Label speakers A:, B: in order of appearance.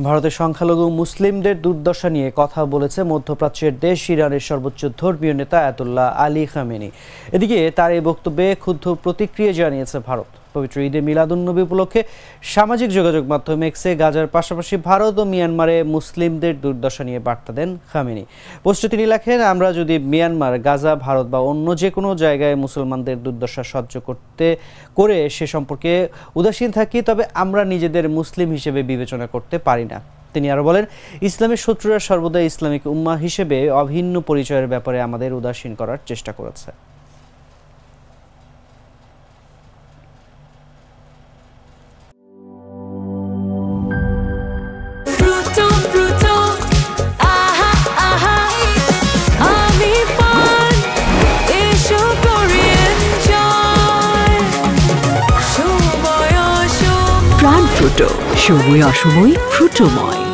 A: ভারতের সংখ্যালঘু মুসলিমদের দুর্দশা নিয়ে কথা বলেছে মধ্যপ্রাচ্যের দেশ ইরানের সর্বোচ্চ ধর্মীয় নেতা আয়াতুল্লাহ আলী খামেনি। এদিকে তার এই বক্তব্যে ক্ষুব্ধ প্রতিক্রিয়া জানিয়েছে ভারত। পবিত্র ঈদে মিলাদুন্নবী উপলক্ষে সামাজিক যোগাযোগ মাধ্যম এক্সে গাজার পাশাপাশি ভারত ও মিয়ানমারে মুসলিমদের দুর্দশা নিয়ে বার্তা দেন খামেনি। পোস্টে তিনি লেখেন, আমরা যদি মিয়ানমার, গাজা, ভারত বা অন্য যে কোনো জায়গায় মুসলমানদের দুর্দশা সহ্য করে সে সম্পর্কে উদাসীন থাকি, তবে আমরা নিজেদের মুসলিম হিসেবে বিবেচনা করতে পারি না। তিনি আরো বলেন, ইসলামের শত্রুরা সর্বদা ইসলামিক উম্মাহ হিসেবে অভিন্ন পরিচয়ের ব্যাপারে আমাদের উদাসীন করার চেষ্টা করেছে।
B: প্রাণ ফ্রুটো, সময় অসময় ফ্রুটোময়।